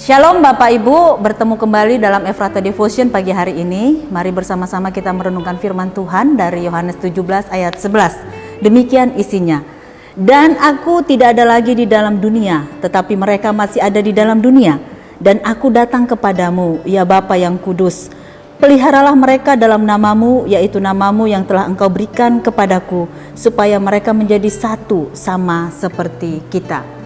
Shalom Bapak Ibu, bertemu kembali dalam Efrata Devotion pagi hari ini. Mari bersama-sama kita merenungkan firman Tuhan dari Yohanes 17 ayat 11. Demikian isinya. Dan aku tidak ada lagi di dalam dunia, tetapi mereka masih ada di dalam dunia. Dan aku datang kepadamu, ya Bapa yang kudus. Peliharalah mereka dalam namamu, yaitu namamu yang telah engkau berikan kepadaku, supaya mereka menjadi satu sama seperti kita.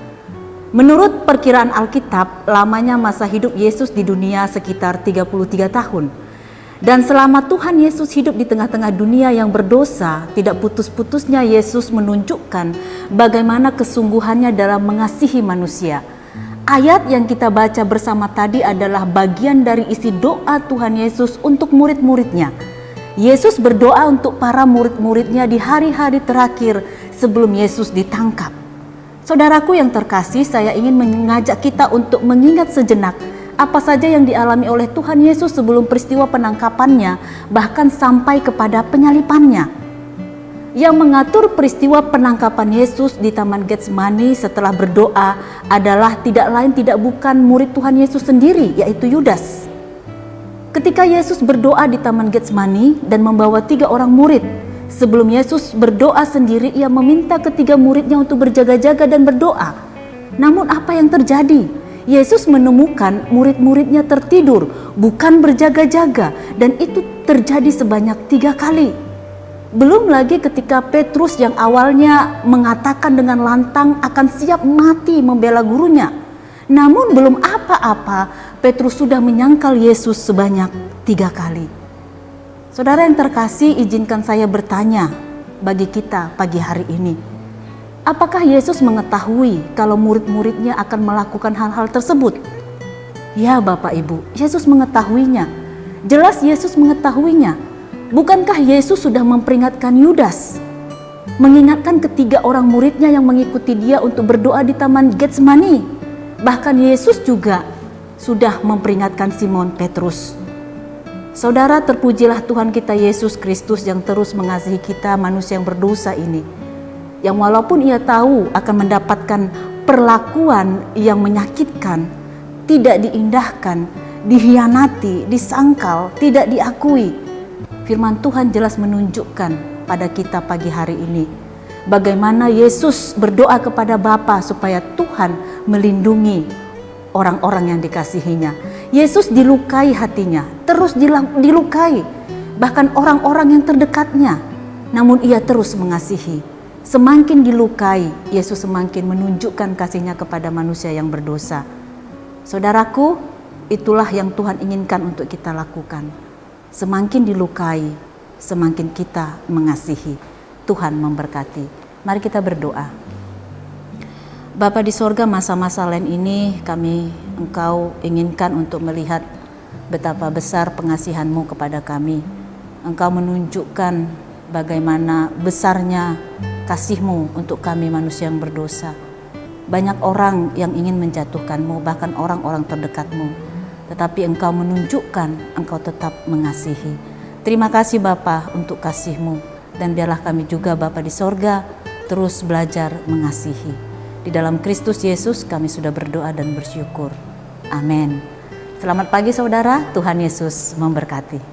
Menurut perkiraan Alkitab, lamanya masa hidup Yesus di dunia sekitar 33 tahun. Dan selama Tuhan Yesus hidup di tengah-tengah dunia yang berdosa, tidak putus-putusnya Yesus menunjukkan bagaimana kesungguhannya dalam mengasihi manusia. Ayat yang kita baca bersama tadi adalah bagian dari isi doa Tuhan Yesus untuk murid-muridnya. Yesus berdoa untuk para murid-muridnya di hari-hari terakhir sebelum Yesus ditangkap. Saudaraku yang terkasih, saya ingin mengajak kita untuk mengingat sejenak apa saja yang dialami oleh Tuhan Yesus sebelum peristiwa penangkapannya, bahkan sampai kepada penyalipannya. Yang mengatur peristiwa penangkapan Yesus di Taman Getsemani setelah berdoa adalah tidak lain tidak bukan murid Tuhan Yesus sendiri, yaitu Yudas. Ketika Yesus berdoa di Taman Getsemani dan membawa 3 orang murid, sebelum Yesus berdoa sendiri, ia meminta ketiga muridnya untuk berjaga-jaga dan berdoa. Namun apa yang terjadi? Yesus menemukan murid-muridnya tertidur, bukan berjaga-jaga, dan itu terjadi sebanyak 3 kali. Belum lagi ketika Petrus yang awalnya mengatakan dengan lantang akan siap mati membela gurunya. Namun belum apa-apa, Petrus sudah menyangkal Yesus sebanyak 3 kali. Saudara yang terkasih, izinkan saya bertanya bagi kita pagi hari ini. Apakah Yesus mengetahui kalau murid-muridnya akan melakukan hal-hal tersebut? Ya Bapak Ibu, Yesus mengetahuinya. Jelas Yesus mengetahuinya. Bukankah Yesus sudah memperingatkan Yudas? Mengingatkan ketiga orang muridnya yang mengikuti dia untuk berdoa di Taman Getsemani. Bahkan Yesus juga sudah memperingatkan Simon Petrus. Saudara, terpujilah Tuhan kita Yesus Kristus yang terus mengasihi kita manusia yang berdosa ini. Yang walaupun ia tahu akan mendapatkan perlakuan yang menyakitkan, tidak diindahkan, dihianati, disangkal, tidak diakui. Firman Tuhan jelas menunjukkan pada kita pagi hari ini bagaimana Yesus berdoa kepada Bapa supaya Tuhan melindungi orang-orang yang dikasihinya. Yesus dilukai hatinya, terus dilukai, bahkan orang-orang yang terdekatnya. Namun ia terus mengasihi. Semakin dilukai, Yesus semakin menunjukkan kasihnya kepada manusia yang berdosa. Saudaraku, itulah yang Tuhan inginkan untuk kita lakukan. Semakin dilukai, semakin kita mengasihi. Tuhan memberkati. Mari kita berdoa. Bapa di sorga, masa-masa lain ini Engkau inginkan untuk melihat betapa besar pengasihan-Mu kepada kami. Engkau menunjukkan bagaimana besarnya kasih-Mu untuk kami manusia yang berdosa. Banyak orang yang ingin menjatuhkan-Mu, bahkan orang-orang terdekat-Mu. Tetapi Engkau menunjukkan Engkau tetap mengasihi. Terima kasih Bapa untuk kasih-Mu. Dan biarlah kami juga Bapa di sorga terus belajar mengasihi. Di dalam Kristus Yesus kami sudah berdoa dan bersyukur. Amin. Selamat pagi saudara, Tuhan Yesus memberkati.